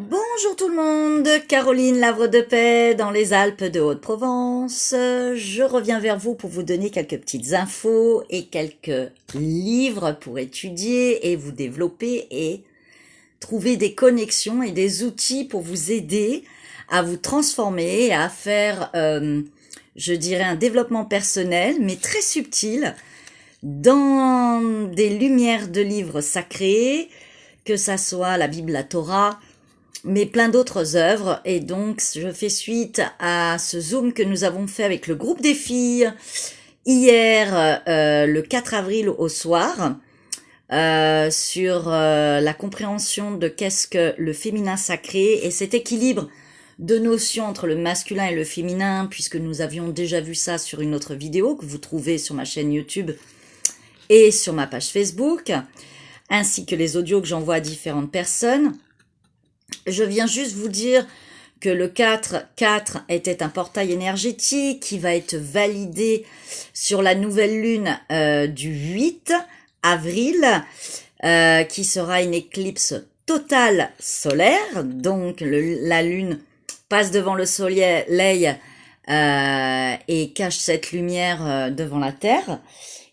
Bonjour tout le monde, Caroline Lavre de Paix dans les Alpes de Haute-Provence. Je reviens vers vous pour vous donner quelques petites infos et quelques livres pour étudier et vous développer et trouver des connexions et des outils pour vous aider à vous transformer et à faire, je dirais, un développement personnel, mais très subtil, dans des lumières de livres sacrés, que ça soit la Bible, la Torah, mais plein d'autres œuvres. Et donc, je fais suite à ce Zoom que nous avons fait avec le groupe des filles hier, le 4 avril au soir, sur la compréhension de qu'est-ce que le féminin sacré et cet équilibre de notions entre le masculin et le féminin, puisque nous avions déjà vu ça sur une autre vidéo que vous trouvez sur ma chaîne YouTube et sur ma page Facebook, ainsi que les audios que j'envoie à différentes personnes. Je viens juste vous dire que le 4 était un portail énergétique qui va être validé sur la nouvelle lune du 8 avril, qui sera une éclipse totale solaire. Donc la lune passe devant le soleil et cache cette lumière devant la Terre.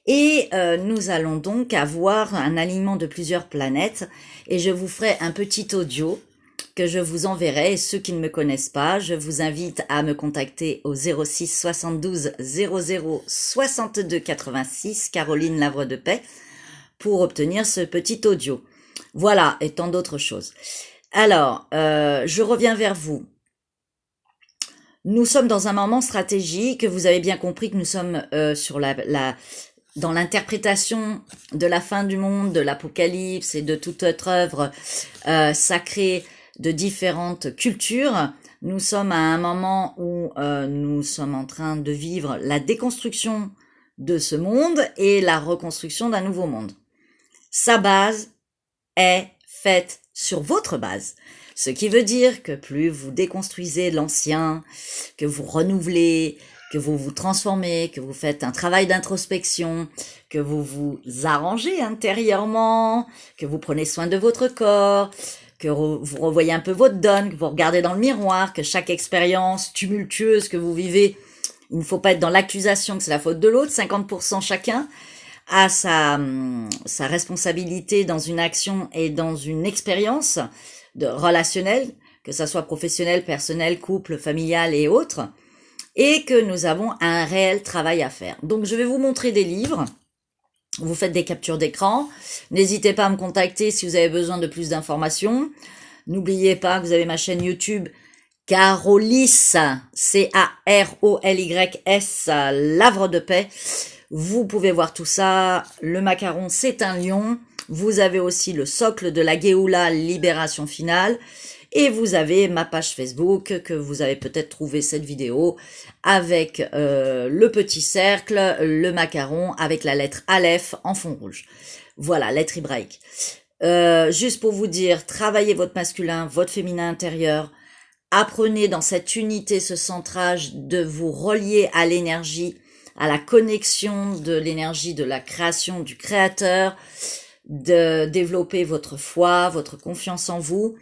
Et nous allons donc avoir un alignement de plusieurs planètes et je vous ferai un petit audio que je vous enverrai. Et ceux qui ne me connaissent pas, je vous invite à me contacter au 06 72 00 62 86, Caroline Lavre de Paix, pour obtenir ce petit audio. Voilà, et tant d'autres choses. Alors, je reviens vers vous. Nous sommes dans un moment stratégique. Vous avez bien compris que nous sommes sur dans l'interprétation de la fin du monde, de l'Apocalypse et de toute autre œuvre sacrée de différentes cultures. Nous sommes à un moment où nous sommes en train de vivre la déconstruction de ce monde et la reconstruction d'un nouveau monde. Sa base est faite sur votre base. Ce qui veut dire que plus vous déconstruisez l'ancien, que vous renouvelez, que vous vous transformez, que vous faites un travail d'introspection, que vous vous arrangez intérieurement, que vous prenez soin de votre corps, que vous revoyez un peu votre donne, que vous regardez dans le miroir, que chaque expérience tumultueuse que vous vivez, il ne faut pas être dans l'accusation que c'est la faute de l'autre, 50% chacun a sa responsabilité dans une action et dans une expérience relationnelle, que ça soit professionnel, personnel, couple, familial et autres, et que nous avons un réel travail à faire. Donc je vais vous montrer des livres. Vous faites des captures d'écran. N'hésitez pas à me contacter si vous avez besoin de plus d'informations. N'oubliez pas que vous avez ma chaîne YouTube Carolis, C-A-R-O-L-Y-S, Lavre de Paix. Vous pouvez voir tout ça. Le macaron, c'est un lion. Vous avez aussi le socle de la Géoula, Libération Finale. Et vous avez ma page Facebook, que vous avez peut-être trouvé cette vidéo, avec le petit cercle, le macaron, avec la lettre Aleph en fond rouge. Voilà, lettre hébraïque. Juste pour vous dire, travaillez votre masculin, votre féminin intérieur. Apprenez dans cette unité, ce centrage, de vous relier à l'énergie, à la connexion de l'énergie de la création du créateur, de développer votre foi, votre confiance en vous.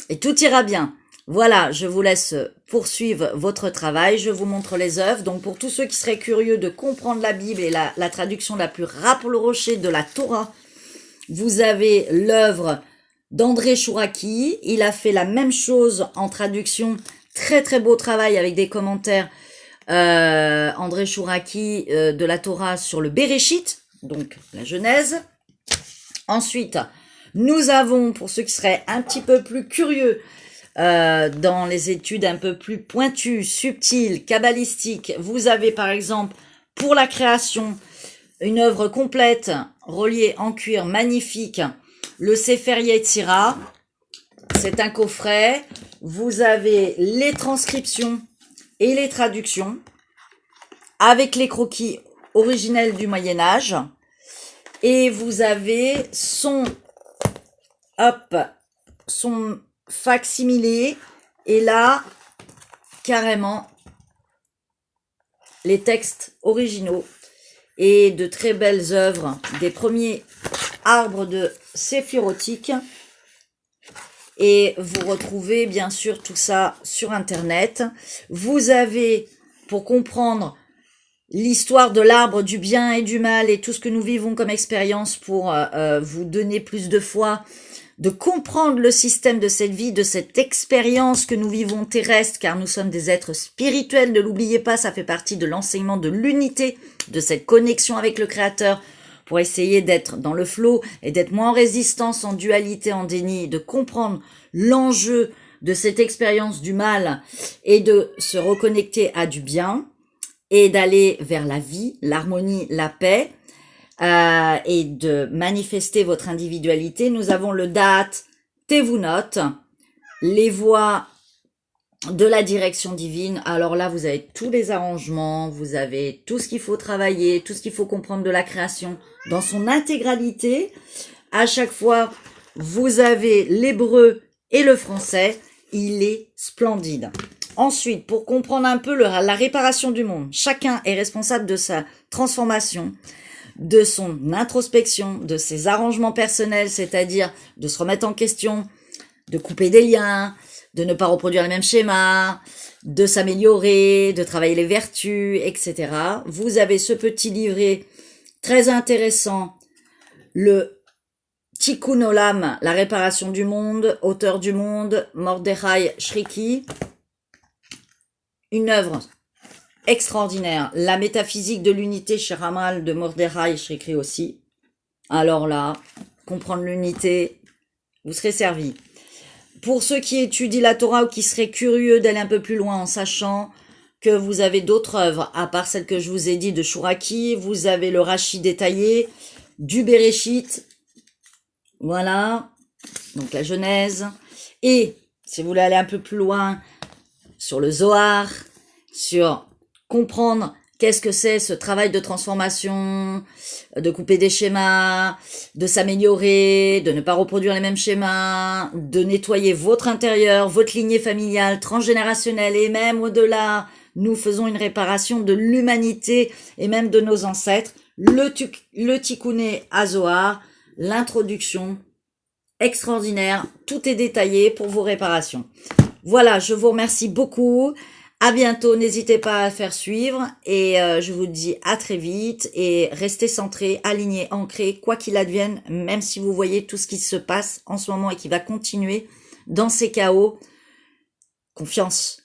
Et tout ira bien. Voilà, je vous laisse poursuivre votre travail. Je vous montre les œuvres. Donc, pour tous ceux qui seraient curieux de comprendre la Bible et la traduction la plus rapprochée de la Torah, vous avez l'œuvre d'André Chouraki. Il a fait la même chose en traduction. Très, très beau travail avec des commentaires. André Chouraki de la Torah sur le Béréchit, donc la Genèse. Ensuite, nous avons, pour ceux qui seraient un petit peu plus curieux, dans les études un peu plus pointues, subtiles, kabbalistiques, vous avez par exemple, pour la création, une œuvre complète, reliée en cuir, magnifique, le Sefer Yetzira. C'est un coffret. Vous avez les transcriptions et les traductions, avec les croquis originels du Moyen-Âge. Et vous avez son facsimilé, et là, carrément, les textes originaux et de très belles œuvres, des premiers arbres de séphirotique Et vous retrouvez bien sûr tout ça sur Internet. Vous avez, pour comprendre l'histoire de l'arbre du bien et du mal et tout ce que nous vivons comme expérience pour vous donner plus de foi, de comprendre le système de cette vie, de cette expérience que nous vivons terrestre, car nous sommes des êtres spirituels, ne l'oubliez pas, ça fait partie de l'enseignement de l'unité, de cette connexion avec le Créateur, pour essayer d'être dans le flow et d'être moins en résistance, en dualité, en déni, de comprendre l'enjeu de cette expérience du mal et de se reconnecter à du bien et d'aller vers la vie, l'harmonie, la paix, et de manifester votre individualité. Nous avons le date, Tevunot, les voies de la direction divine. Alors là, vous avez tous les arrangements, vous avez tout ce qu'il faut travailler, tout ce qu'il faut comprendre de la création dans son intégralité. À chaque fois, vous avez l'hébreu et le français. Il est splendide. Ensuite, pour comprendre un peu la réparation du monde, chacun est responsable de sa transformation, de son introspection, de ses arrangements personnels, c'est-à-dire de se remettre en question, de couper des liens, de ne pas reproduire le même schéma, de s'améliorer, de travailler les vertus, etc. Vous avez ce petit livret très intéressant, le Tikkun Olam, la réparation du monde, auteur du monde, Mordechai Shriki, une œuvre extraordinaire. La métaphysique de l'unité chez Ramal de Mordechai Shriki aussi. Alors là, comprendre l'unité, vous serez servi. Pour ceux qui étudient la Torah ou qui seraient curieux d'aller un peu plus loin en sachant que vous avez d'autres œuvres, à part celle que je vous ai dit de Shuraki, vous avez le Rashi détaillé, du Bereshit, voilà, donc la Genèse. Et si vous voulez aller un peu plus loin sur le Zohar, sur comprendre qu'est-ce que c'est ce travail de transformation, de couper des schémas, de s'améliorer, de ne pas reproduire les mêmes schémas, de nettoyer votre intérieur, votre lignée familiale, transgénérationnelle et même au-delà, nous faisons une réparation de l'humanité et même de nos ancêtres. Le Tikkuné à Zohar, l'introduction extraordinaire, tout est détaillé pour vos réparations. Voilà, je vous remercie beaucoup. À bientôt, n'hésitez pas à faire suivre et je vous dis à très vite et restez centrés, alignés, ancrés, quoi qu'il advienne, même si vous voyez tout ce qui se passe en ce moment et qui va continuer dans ces chaos. Confiance.